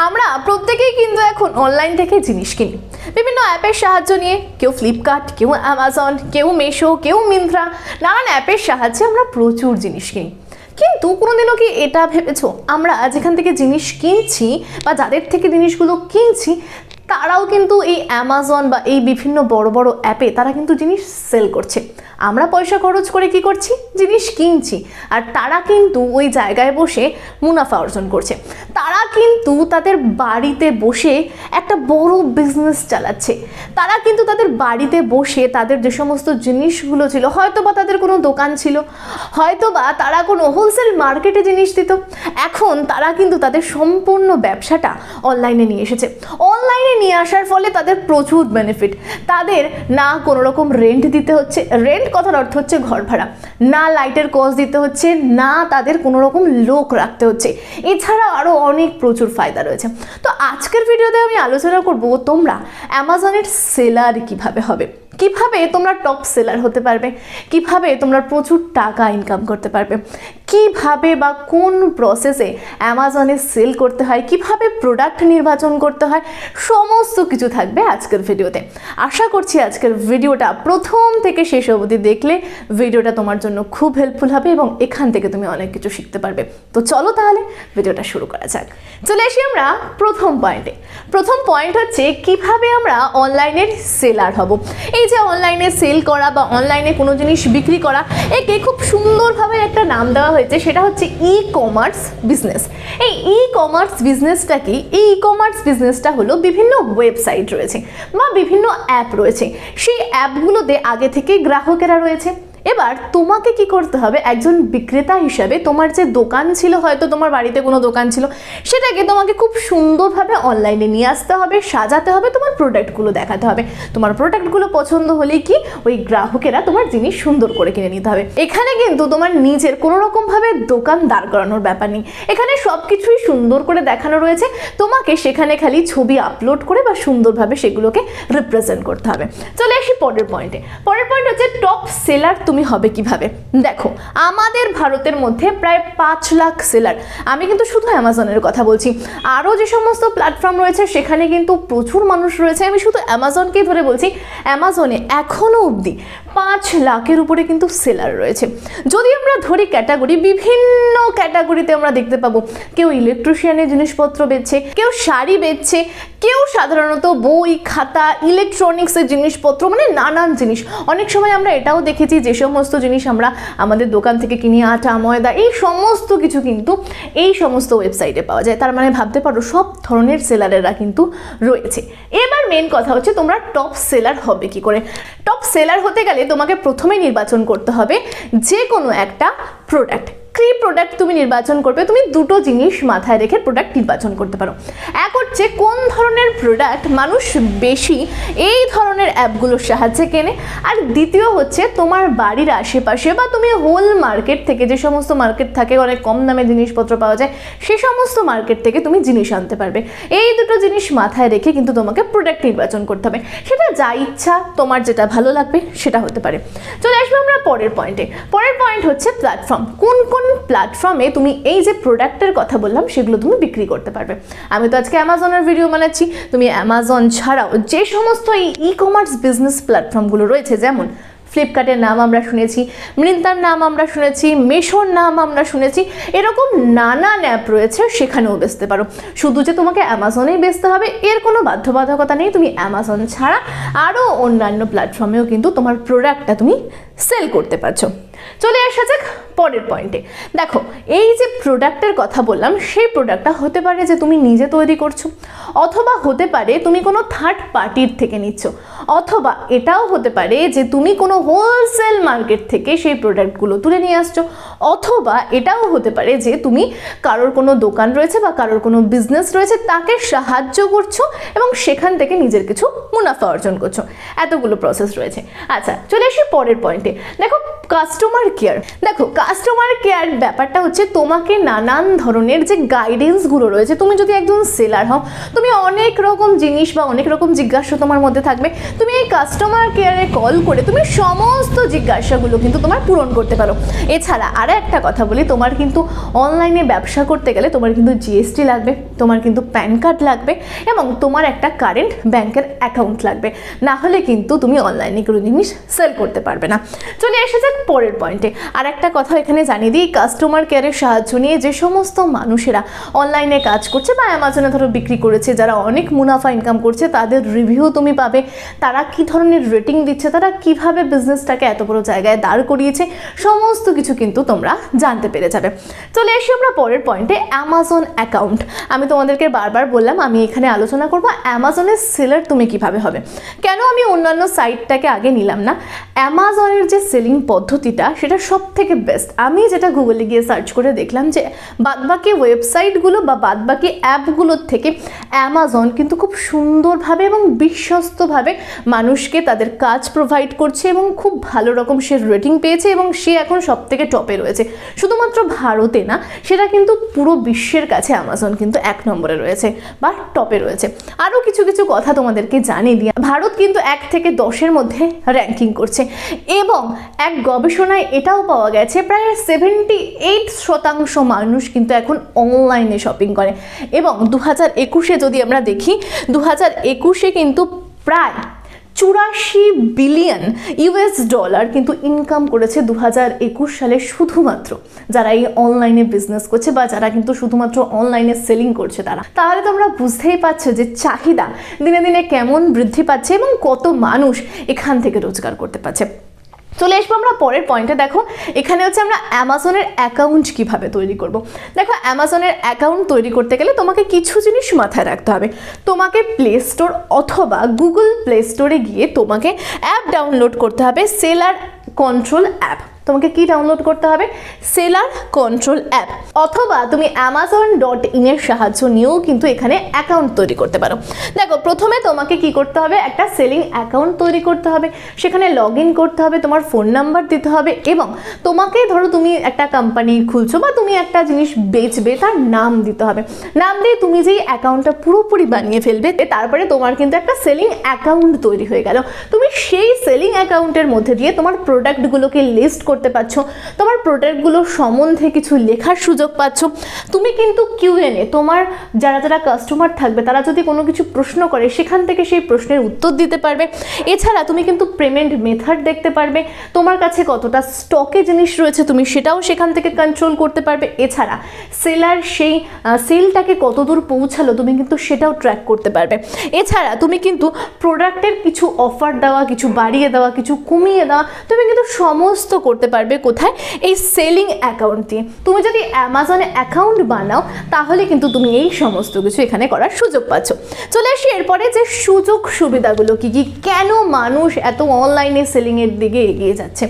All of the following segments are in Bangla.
আমরা প্রত্যেকেই কিন্তু এখন অনলাইন থেকে জিনিস কিনি বিভিন্ন অ্যাপের সাহায্য নিয়ে। কেউ ফ্লিপকার্ট, কেউ অ্যামাজন, কেউ মিশো, কেউ মিন্ত্রা, নানান অ্যাপের সাহায্যে আমরা প্রচুর জিনিস কিনি। কিন্তু কোনোদিনও কি এটা ভেবেছো আমরা যেখান থেকে জিনিস কিনছি বা যাদের থেকে জিনিসগুলো কিনছি তারাও কিন্তু এই অ্যামাজন বা এই বিভিন্ন বড় বড় অ্যাপে তারা কিন্তু জিনিস সেল করছে। আমরা পয়সা খরচ করে কি করছি, জিনিস কিনছি, আর তারা কিন্তু ওই জায়গায় বসে মুনাফা অর্জন করছে। তারা কিন্তু তাদের বাড়িতে বসে একটা বড় বিজনেস চালাচ্ছে। তারা কিন্তু তাদের বাড়িতে বসে তাদের যে সমস্ত জিনিসগুলো ছিল, হয়তো বা তাদের কোনো দোকান ছিল, হয়তো বা তারা কোনো হোলসেল মার্কেটে জিনিস দিত, এখন তারা কিন্তু তাদের সম্পূর্ণ ব্যবসাটা অনলাইনে নিয়ে এসেছে। অনলাইনে নিয়ে আসার ফলে তাদের প্রচুর বেনিফিট। তাদের না কোনো রকম রেন্ট দিতে হচ্ছে, রেন্ট কথার অর্থ হচ্ছে ঘর ভাড়া, না লাইটের কস্ট দিতে হচ্ছে, না তাদের কোনো রকম লোক রাখতে হচ্ছে। এছাড়া আরও অনেক প্রচুর ফায়দা রয়েছে। তো আজকের ভিডিওতে আমি আলোচনা করব তোমরা অ্যামাজনের সেলার কিভাবে হবে, কিভাবে তোমরা টপ সেলার হতে পারবে, কিভাবে তোমরা প্রচুর টাকা ইনকাম করতে পারবে, কিভাবে বা কোন প্রসেসে অ্যামাজনে সেল করতে হয়, কিভাবে প্রোডাক্ট নির্বাচন করতে হয়, সমস্ত কিছু থাকবে আজকের ভিডিওতে। আশা করছি আজকের ভিডিওটা প্রথম থেকে শেষ অবধি দেখলে ভিডিওটা তোমার জন্য খুব হেল্পফুল হবে এবং এখান থেকে তুমি অনেক কিছু শিখতে পারবে। তো চলো তাহলে ভিডিওটা শুরু করা যাক। চলে আসি আমরা প্রথম পয়েন্টে। প্রথম পয়েন্ট হচ্ছে কিভাবে আমরা অনলাইনের সেলার হব। এই যে অনলাইনে সেল করা বা অনলাইনে কোনো জিনিস বিক্রি করা, একে খুব সুন্দরভাবে একটা নাম দেওয়া হয়েছে, সেটা হচ্ছে ই কমার্স বিজনেস। এই ই কমার্স বিজনেসটা কি? এই ই কমার্স বিজনেসটা হলো বিভিন্ন ওয়েবসাইট রয়েছে বা বিভিন্ন অ্যাপ রয়েছে, সেই অ্যাপগুলোতে আগে থেকেই গ্রাহকেরা রয়েছে। এবার তোমাকে কি করতে হবে, একজন বিক্রেতা হিসাবে তোমার যে দোকান ছিল, হয়তো তোমার বাড়িতে কোনো দোকান ছিল, সেটাকে তোমাকে খুব সুন্দরভাবে অনলাইনে নিয়ে আসতে হবে, সাজাতে হবে, তোমার প্রোডাক্টগুলো দেখাতে হবে। তোমার প্রোডাক্টগুলো পছন্দ হলেই কি ওই গ্রাহকেরা তোমার জিনিস সুন্দর করে কিনে নিতে হবে। এখানে কিন্তু তোমার নিজের কোনো রকমভাবে দোকান দাঁড় করানোর ব্যাপার নেই। এখানে সব কিছুই সুন্দর করে দেখানো রয়েছে, তোমাকে সেখানে খালি ছবি আপলোড করে বা সুন্দরভাবে সেগুলোকে রিপ্রেজেন্ট করতে হবে। চলে আসি পরের পয়েন্টে। পরের পয়েন্ট হচ্ছে টপ সেলার তুমি হবে কিভাবে। দেখো, আমাদের ভারতের মধ্যে প্রায় 5 লাখ সেলার, আমি কিন্তু শুধু অ্যামাজনের কথা বলছি, আরও যে সমস্ত প্ল্যাটফর্ম রয়েছে সেখানে কিন্তু প্রচুর মানুষ রয়েছে। আমি শুধু অ্যামাজনকেই ধরে বলছি, অ্যামাজনে এখনও অবধি 5 লাখের উপরে কিন্তু সেলার রয়েছে। যদি আমরা ধরি ক্যাটাগরি, বিভিন্ন ক্যাটাগরিতে আমরা দেখতে পাবো, কেউ ইলেকট্রিশিয়ানের জিনিসপত্র বেচছে, কেউ শাড়ি বেচছে, কেউ সাধারণত বই খাতা ইলেকট্রনিক্সের জিনিসপত্র, মানে নানান জিনিস। অনেক সময় আমরা এটাও দেখেছি যে সমস্ত জিনিস আমরা আমাদের দোকান থেকে কিনি, আটা ময়দা এই সমস্ত কিছু কিন্তু এই সমস্ত ওয়েবসাইটে পাওয়া যায়। তার মানে ভাবতে পারো সব ধরনের সেলারেরা কিন্তু রয়েছে। এবার মেন কথা হচ্ছে তোমরা টপ সেলার হবে কি করে। টপ সেলার হতে গেলে তোমাকে প্রথমে নির্বাচন করতে হবে যে কোনো একটা প্রোডাক্ট। কি প্রোডাক্ট তুমি নির্বাচন করবে, তুমি দুটো জিনিস মাথায় রেখে প্রোডাক্ট নির্বাচন করতে পারো। এক হচ্ছে কোন ধরনের প্রোডাক্ট মানুষ বেশি এই ধরনের অ্যাপগুলোর সাহায্যে কেনে, আর দ্বিতীয় হচ্ছে তোমার বাড়ির আশেপাশে বা তুমি হোল মার্কেট থেকে, যে সমস্ত মার্কেট থাকে অনেক কম দামে জিনিসপত্র পাওয়া যায়, সে সমস্ত মার্কেট থেকে তুমি জিনিস আনতে পারবে। এই দুটো জিনিস মাথায় রেখে কিন্তু তোমাকে প্রোডাক্ট নির্বাচন করতে হবে। সেটা যা ইচ্ছা, তোমার যেটা ভালো লাগবে সেটা হতে পারে। চলে আসবো আমরা পরের পয়েন্টে। পরের পয়েন্ট হচ্ছে প্ল্যাটফর্ম। কোন কোন প্ল্যাটফর্মে তুমি এই যে প্রোডাক্টের কথা বললাম সেগুলো তুমি বিক্রি করতে পারবে। আমি তো আজকে অ্যামাজনের ভিডিও বানাচ্ছি, তুমি অ্যামাজন ছাড়াও যে সমস্ত এই ই কমার্স বিজনেস প্ল্যাটফর্মগুলো রয়েছে, যেমন ফ্লিপকার্টের নাম আমরা শুনেছি, মিন্ত্রার নাম আমরা শুনেছি, মিশোর নাম আমরা শুনেছি, এরকম নানান অ্যাপ রয়েছে, সেখানেও বেচতে পারো। শুধু যে তোমাকে অ্যামাজনেই বেচতে হবে এর কোনো বাধ্যবাধকতা নেই, তুমি অ্যামাজন ছাড়া আরও অন্যান্য প্ল্যাটফর্মেও কিন্তু তোমার প্রোডাক্টটা তুমি সেল করতে পারছো। চলে আসা যাক পরের পয়েন্টে। দেখো, এই যে প্রোডাক্টের কথা বললাম, সেই প্রোডাক্টটা হতে পারে যে তুমি নিজে তৈরি করছো, অথবা হতে পারে তুমি কোনো থার্ড পার্টির থেকে নিচ্ছ, অথবা এটাও হতে পারে যে তুমি কোনো হোলসেল মার্কেট থেকে সেই প্রোডাক্টগুলো তুলে নিয়ে আসছো, অথবা এটাও হতে পারে যে তুমি কারোর কোনো দোকান রয়েছে বা কারোর কোনো বিজনেস রয়েছে তাকে সাহায্য করছো এবং সেখান থেকে নিজের কিছু মুনাফা অর্জন করছো। এতগুলো প্রসেস রয়েছে। আচ্ছা, চলে আসি পরের পয়েন্টে। দেখো, কাস্টমার কেয়ার। দেখো কাস্টমার কেয়ার ব্যাপারটা হচ্ছে তোমাকে নানান ধরনের যে গাইডেন্সগুলো রয়েছে, তুমি যদি একজন সেলার হও, তুমি অনেক রকম জিনিস বা অনেক রকম জিজ্ঞাসা তোমার মধ্যে থাকবে, তুমি এই কাস্টমার কেয়ারে কল করে তুমি সমস্ত জিজ্ঞাসাগুলো কিন্তু তোমার পূরণ করতে পারো। এছাড়া আরও একটা কথা বলি, তোমার কিন্তু অনলাইনে ব্যবসা করতে গেলে তোমার কিন্তু জিএসটি লাগবে, তোমার কিন্তু প্যান কার্ড লাগবে এবং তোমার একটা কারেন্ট ব্যাংকের অ্যাকাউন্ট লাগবে, না হলে কিন্তু তুমি অনলাইনে কোনো জিনিস সেল করতে পারবে না। চলে এসে যাক পরের পয়েন্টে। আর একটা কথা এখানে জানিয়ে দিই, কাস্টমার কেয়ারের সাহায্য নিয়ে যে সমস্ত মানুষেরা অনলাইনে কাজ করছে বা অ্যামাজনে ধরো বিক্রি করেছে, যারা অনেক মুনাফা ইনকাম করছে, তাদের রিভিউ তুমি পাবে, তারা কি ধরনের রেটিং দিচ্ছে, তারা কিভাবে বিজনেসটাকে এত বড় জায়গায় দাঁড় করিয়েছে, সমস্ত কিছু কিন্তু তোমরা জানতে পেরে যাবে। চলে আসি আমরা পরের পয়েন্টে, অ্যামাজন অ্যাকাউন্ট। আমি তোমাদেরকে বারবার বললাম আমি এখানে আলোচনা করব অ্যামাজনের সেলার তুমি কিভাবে হবে। কেন আমি অন্যান্য সাইটটাকে আগে নিলাম না, অ্যামাজনের যে সেলিং পদ্ধতিটা সেটা সব থেকে বেস্ট। আমি যেটা গুগলে গিয়ে সার্চ করে দেখলাম যে বাদবাকি ওয়েবসাইটগুলো বা বাদবাকি অ্যাপগুলোর থেকে অ্যামাজন কিন্তু খুব সুন্দরভাবে এবং বিশ্বস্তভাবে মানুষকে তাদের কাজ প্রোভাইড করছে এবং খুব ভালো রকম সে রেটিং পেয়েছে এবং সে এখন সব থেকে টপে রয়েছে। শুধুমাত্র ভারতে না, সেটা কিন্তু পুরো বিশ্বের কাছে অ্যামাজন কিন্তু 1 নম্বরে রয়েছে বা টপে রয়েছে। আরও কিছু কিছু কথা তোমাদেরকে জানিয়ে দিই, ভারত কিন্তু 1 থেকে 10-এর মধ্যে র্যাঙ্কিং করছে এবং এক গবেষণায় এটাও পাওয়া গেছে প্রায় 78% মানুষ কিন্তু এখন অনলাইনে শপিং করে এবং 2021-এ যদি আমরা দেখি, 2021-এ কিন্তু প্রায় 84 বিলিয়ন ইউএস ডলার কিন্তু ইনকাম করেছে 2021 সালে শুধুমাত্র যারা এই অনলাইনে বিজনেস করছে বা যারা কিন্তু শুধুমাত্র অনলাইনে সেলিং করছে তারা। তাহলে তোমরা বুঝতেই পারছো যে চাহিদা দিনে দিনে কেমন বৃদ্ধি পাচ্ছে এবং কত মানুষ এখান থেকে রোজগার করতে পারছে। চলে আসবো আমরা পরের পয়েন্টে। দেখো এখানে হচ্ছে আমরা অ্যামাজনের অ্যাকাউন্ট কিভাবে তৈরি করব। দেখো অ্যামাজনের অ্যাকাউন্ট তৈরি করতে গেলে তোমাকে কিছু জিনিস মাথায় রাখতে হবে। তোমাকে প্লে স্টোর অথবা গুগল প্লে স্টোরে গিয়ে তোমাকে অ্যাপ ডাউনলোড করতে হবে, সেলার কন্ট্রোল অ্যাপ। তোমাকে কি ডাউনলোড করতে হবে? Seller control app. অথবা তুমি amazon.in এর সাহায্য নিয়েও কিন্তু এখানে অ্যাকাউন্ট তৈরি করতে পারো। দেখো প্রথমে তোমাকে কি করতে হবে, একটা সেলিং অ্যাকাউন্ট তৈরি করতে হবে, সেখানে লগ ইন করতে হবে, তোমার ফোন নাম্বার দিতে হবে এবং তোমাকে ধরো তুমি একটা কোম্পানি খুলছো বা তুমি একটা জিনিস বেচবে, তার নাম দিতে হবে। নাম দিয়ে তুমি যেই অ্যাকাউন্টটা পুরোপুরি বানিয়ে ফেলবে, তারপরে তোমার কিন্তু একটা সেলিং অ্যাকাউন্ট তৈরি হয়ে গেল। তুমি সেই সেলিং অ্যাকাউন্টের মধ্যে দিয়ে তোমার প্রোডাক্টগুলোকে লিস্ট করতে পারছো, তোমার প্রোডাক্টগুলো সম্বন্ধে কিছু লেখার সুযোগ পাচ্ছ। তুমি কিন্তু কিউএনএ, তোমার যারা যারা কাস্টমার থাকবে তারা যদি কোনো কিছু প্রশ্ন করে সেখান থেকে সেই প্রশ্নের উত্তর দিতে পারবে। এছাড়া তুমি কিন্তু পেমেন্ট মেথড দেখতে পারবে, তোমার কাছে কতটা স্টকে জিনিস রয়েছে তুমি সেটাও সেখান থেকে কন্ট্রোল করতে পারবে। এছাড়া সেলার সেই সেলটাকে কতদূর পৌঁছালো তুমি কিন্তু সেটাও ট্র্যাক করতে পারবে। এছাড়া তুমি কিন্তু প্রোডাক্টের কিছু অফার দেওয়া, কিছু বাড়িয়ে দেওয়া, কিছু কমিয়ে দেওয়া তুমি কিন্তু সমস্ত করতে পারবে। কোথায়? এই সেলিং অ্যাকাউন্ট দিয়ে। তুমি যদি অ্যামাজনে অ্যাকাউন্ট বানাও তাহলে কিন্তু তুমি এই সমস্ত কিছু এখানে করার সুযোগ পাচ্ছ। চলে আসি এরপরে যে সুযোগ সুবিধাগুলো কি কি, কেন মানুষ এত অনলাইনে সেলিংয়ের দিকে এগিয়ে যাচ্ছে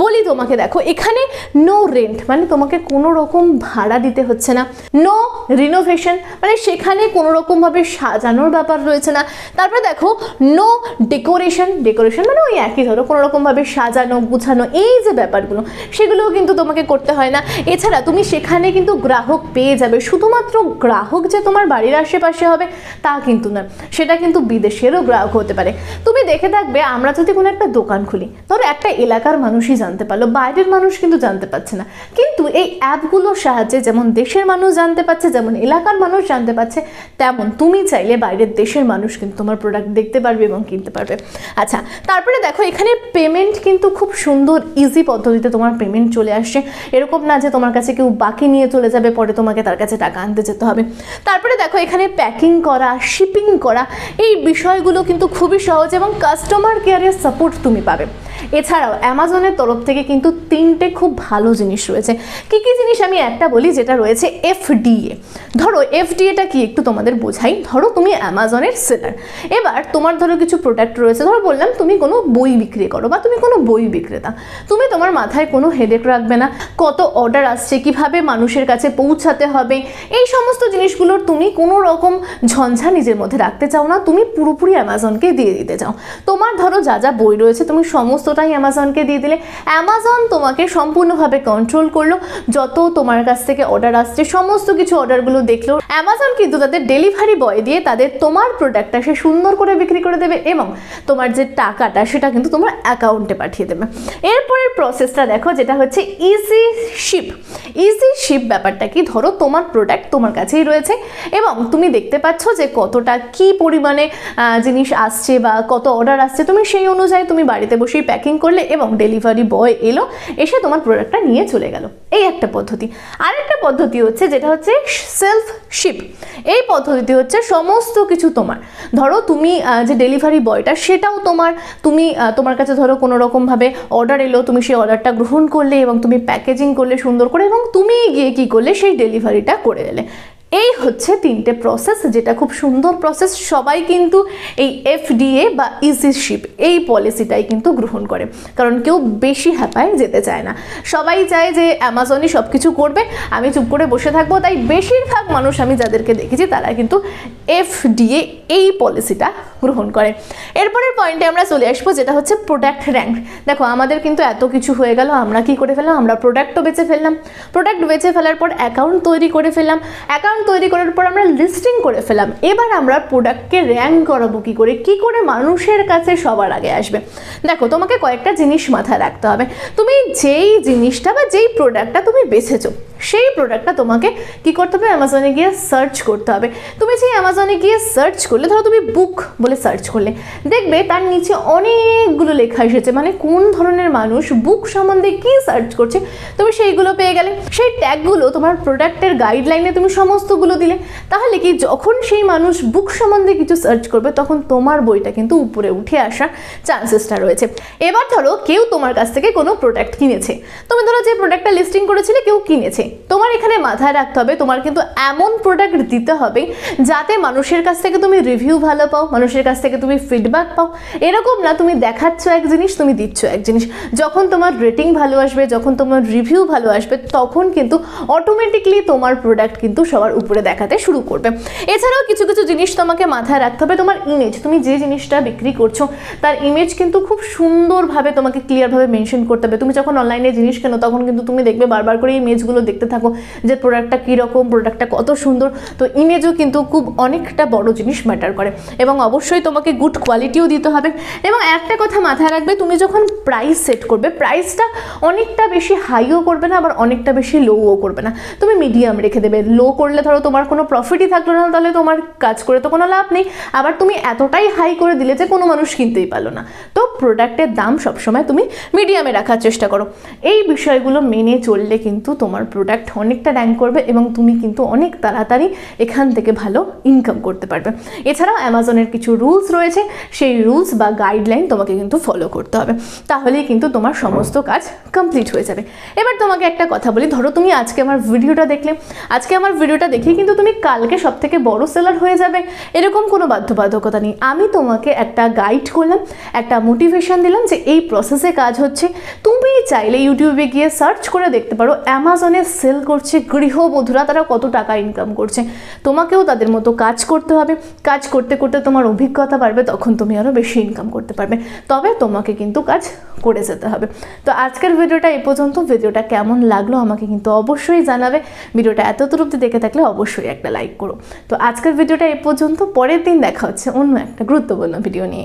বলি তোমাকে। দেখো এখানে নো রেন্ট, মানে তোমাকে কোনো রকম ভাড়া দিতে হচ্ছে না। নো রিনোভেশন, মানে সেখানে কোনো রকমভাবে সাজানোর ব্যাপার রয়েছে না। তারপরে দেখো নো ডেকোরেশন, ডেকোরেশন মানে ওই একই ধরো কোনো রকমভাবে সাজানো গুছানো এই যে ব্যাপারগুলো সেগুলোও কিন্তু তোমাকে করতে হয় না। এছাড়া তুমি সেখানে কিন্তু গ্রাহক পেয়ে যাবে। শুধুমাত্র গ্রাহক যে তোমার বাড়ির আশেপাশে হবে তা কিন্তু না, সেটা কিন্তু বিদেশেরও গ্রাহক হতে পারে। তুমি দেখে থাকবে আমরা যদি কোনো একটা দোকান খুলি, ধরো একটা এলাকার মানুষই জানতে পারলো, বাইরের মানুষ কিন্তু জানতে পারছে না, কিন্তু এই অ্যাপগুলোর সাহায্যে যেমন দেশের মানুষ জানতে পারছে, যেমন এলাকার মানুষ জানতে পারছে, তেমন তুমি চাইলে বাইরের দেশের মানুষ কিন্তু তোমার প্রোডাক্ট দেখতে পারবে এবং কিনতে পারবে। আচ্ছা তারপরে দেখো এখানে পেমেন্ট কিন্তু খুব সুন্দর ইজি পদ্ধতিতে তোমার পেমেন্ট চলে আসছে। এরকম না যে তোমার কাছে কেউ বাকি নিয়ে চলে যাবে, পরে তোমাকে তার কাছে টাকা আনতে যেতে হবে। তারপরে দেখো এখানে প্যাকিং করা, শিপিং করা এই বিষয়গুলো কিন্তু খুবই সহজ এবং কাস্টমার কেয়ারের সাপোর্ট তুমি পাবে। এছাড়াও অ্যামাজনের তরফ থেকে কিন্তু 3টে খুব ভালো জিনিস রয়েছে। কি কি জিনিস আমি একটা বলি, যেটা রয়েছে এফডিএ। ধরো এফডিএটা কি একটু তোমাদের বোঝাই। ধরো তুমি অ্যামাজনের সেলার, এবার তোমার ধরো কিছু প্রোডাক্ট রয়েছে, ধরো বললাম তুমি কোনো বই বিক্রি করো বা তুমি কোনো বই বিক্রেতা, তুমি তোমার মাথায় কোনো হেডেক রাখবে না কত অর্ডার আসছে, কিভাবে মানুষের কাছে পৌঁছাতে হবে, এই সমস্ত জিনিসগুলোর তুমি কোনো রকম ঝঞ্ঝা নিজের মধ্যে রাখতে চাও না, তুমি পুরোপুরি অ্যামাজনকে দিয়ে দিতে চাও। তোমার ধরো যা যা বই রয়েছে তুমি সমস্তটা সবাই অ্যামাজনকে দিয়ে দিলে, অ্যামাজন তোমাকে সম্পূর্ণভাবে কন্ট্রোল করলো, যত তোমার কাছ থেকে অর্ডার আসছে সমস্ত কিছু অর্ডারগুলো দেখলো। অ্যামাজন কিন্তু তাদের ডেলিভারি বয় দিয়ে তাদের তোমার প্রোডাক্টটা সে সুন্দর করে বিক্রি করে দেবে এবং তোমার যে টাকাটা সেটা কিন্তু তোমার অ্যাকাউন্টে পাঠিয়ে দেবে। এরপরের প্রসেসটা দেখো, যেটা হচ্ছে ইজি শিপ। ইজি শিপ ব্যাপারটা কি, ধরো তোমার প্রোডাক্ট তোমার কাছেই রয়েছে এবং তুমি দেখতে পাচ্ছ যে কতটা কি পরিমাণে জিনিস আসছে বা কত অর্ডার আসছে, তুমি সেই অনুযায়ী তুমি বাড়িতে বসেই প্যাকিং করলে এবং ডেলিভারি বয় এলো, এসে তোমার প্রোডাক্টটা নিয়ে চলে গেল। এই একটা পদ্ধতি। আরেকটা পদ্ধতি হচ্ছে যেটা হচ্ছে সেলফ শিপ। এই পদ্ধতিতে হচ্ছে সমস্ত কিছু তোমার, ধরো তুমি যে ডেলিভারি বয়টা সেটাও তোমার, তুমি তোমার কাছে ধরো কোনো রকমভাবে অর্ডার এলো, তুমি সেই অর্ডারটা গ্রহণ করলে এবং তুমি প্যাকেজিং করলে সুন্দর করে এবং তুমি গিয়ে কী করলে সেই ডেলিভারিটা করে এলে। এই হচ্ছে তিনটে প্রসেস, যেটা খুব সুন্দর প্রসেস। সবাই কিন্তু এই এফডিএ বা ইজি শিপ এই পলিসিটাই কিন্তু গ্রহণ করে, কারণ কেউ বেশি হ্যাপায় যেতে চায় না। সবাই চায় যে অ্যামাজনই সব কিছু করবে, আমি চুপ করে বসে থাকবো। তাই বেশিরভাগ মানুষ আমি যাদেরকে দেখেছি তারা কিন্তু এফডিএ এই পলিসিটা গ্রহণ করে। এরপরের পয়েন্টে আমরা চলে আসবো, যেটা হচ্ছে প্রোডাক্ট র্যাঙ্ক। দেখো আমাদের কিন্তু এত কিছু হয়ে গেল, আমরা কি করে ফেললাম, আমরা প্রোডাক্টও বেচে ফেললাম, প্রোডাক্ট বেচে ফেলার পর অ্যাকাউন্ট তৈরি করে ফেললাম, অ্যাকাউন্ট তৈরি করার পর আমরা লিস্টিং করে ফেললাম। এবার আমরা প্রোডাক্টকে র্যাঙ্ক করাবো কি করে মানুষের কাছে সবার আগে আসবে। দেখো তোমাকে কয়েকটা জিনিস মাথায় রাখতে হবে। তুমি যেই জিনিসটা বা যেই প্রোডাক্টটা তুমি বেছেছো সেই প্রোডাক্টটা তোমাকে কি করতে হবে, অ্যামাজনে গিয়ে সার্চ করতে হবে। তুমি যে অ্যামাজনে গিয়ে সার্চ করলে, ধরো তুমি বুক বলে সার্চ করলে, দেখবে তার নিচে অনেকগুলো লেখা এসেছে, মানে কোন ধরনের মানুষ বুক সম্বন্ধে কি সার্চ করছে তুমি সেইগুলো পেয়ে গেলে। সেই ট্যাগগুলো তোমার প্রোডাক্টের গাইডলাইনে তুমি সমস্তগুলো দিলে, তাহলে কি যখন সেই মানুষ বুক সম্বন্ধে কিছু সার্চ করবে তখন তোমার বইটা কিন্তু উপরে উঠে আসার চান্সেসটা রয়েছে। এবার ধরো কেউ তোমার কাছ থেকে কোনো প্রোডাক্ট কিনেছে, তুমি ধরো যে প্রোডাক্টটা লিস্টিং করেছিলে কেউ কিনেছে, তোমার এখানে মাথায় রাখতে হবে তোমার কিন্তু এমন প্রোডাক্ট দিতে হবে যাতে মানুষের কাছ থেকে তুমি রিভিউ ভালো পাও, মানুষের কাছ থেকে তুমি ফিডব্যাক পাও। এরকম না তুমি দেখাচ্ছ এক জিনিস তুমি দিচ্ছ এক জিনিস। যখন তোমার রেটিং ভালো আসবে, যখন তোমার রিভিউ ভালো আসবে, তখন কিন্তু অটোমেটিকলি তোমার প্রোডাক্ট কিন্তু সবার উপরে দেখাতে শুরু করবে। এছাড়াও কিছু কিছু জিনিস তোমাকে মাথায় রাখতে হবে। তোমার ইমেজ, তুমি যে জিনিসটা বিক্রি করছো তার ইমেজ কিন্তু খুব সুন্দরভাবে তোমাকে ক্লিয়ারভাবে মেনশন করতে হবে। তুমি যখন অনলাইনে জিনিস কেনো তখন কিন্তু তুমি দেখবে বারবার করে ইমেজগুলো দেখতে থাকো যে প্রোডাক্টটা কীরকম, প্রোডাক্টটা কত সুন্দর। তো ইমেজও কিন্তু খুব অনেকটা বড় জিনিস ম্যাটার করে এবং অবশ্যই তোমাকে গুড কোয়ালিটিও দিতে হবে। এবং একটা কথা মাথায় রাখবে, তুমি যখন প্রাইস সেট করবে প্রাইসটা অনেকটা বেশি হাইও করবে না, আবার অনেকটা বেশি লোও করবে না, তুমি মিডিয়াম রেখে দেবে। লো করলে ধরো তোমার কোনো প্রফিটই থাকলো না, তাহলে তোমার কাজ করে তো কোনো লাভ নেই। আবার তুমি এতটাই হাই করে দিলে যে কোনো মানুষ কিনতেই পারলো না। তো প্রোডাক্টের দাম সবসময় তুমি মিডিয়ামে রাখার চেষ্টা করো। এই বিষয়গুলো মেনে চললে কিন্তু তোমার প্রোডাক্ট অনেকটা র্যাঙ্ক করবে এবং তুমি কিন্তু অনেক তাড়াতাড়ি এখান থেকে ভালো ইনকাম করতে পারবে। এছাড়াও অ্যামাজনের কিছু রুলস রয়েছে, সেই রুলস বা গাইডলাইন তোমাকে কিন্তু ফলো করতে হবে, তাহলেই কিন্তু তোমার সমস্ত কাজ কমপ্লিট হয়ে যাবে। এবার তোমাকে একটা কথা বলি, ধরো তুমি আজকে আমার ভিডিওটা দেখলে, আজকে আমার ভিডিওটা দেখে কিন্তু তুমি কালকে সব থেকে বড় সেলার হয়ে যাবে এরকম কোনো বাধ্যবাধকতা নেই। আমি তোমাকে একটা গাইড করলাম, একটা মোটিভেশন দিলাম যে এই প্রসেসে কাজ হচ্ছে। তুমি চাইলে ইউটিউবে গিয়ে সার্চ করে দেখতে পারো অ্যামাজনে সেল করছে গৃহবধূরা, তারা কত টাকা ইনকাম করছে। তোমাকেও তাদের মতো কাজ করতে হবে, কাজ করতে করতে তোমার অভিজ্ঞতা বাড়বে, তখন তুমি আরও বেশি ইনকাম করতে পারবে। তবে তোমাকে কিন্তু কাজ করে যেতে হবে। তো আজকের ভিডিওটা এই পর্যন্ত। ভিডিওটা কেমন লাগলো আমাকে কিন্তু অবশ্যই জানাবে। ভিডিওটা এতদূর অবধি দেখে থাকলে অবশ্যই একটা লাইক করো। তো আজকের ভিডিওটা এই পর্যন্ত, পরের দিন দেখা হচ্ছে অন্য একটা গুরুত্বপূর্ণ ভিডিও নিয়ে।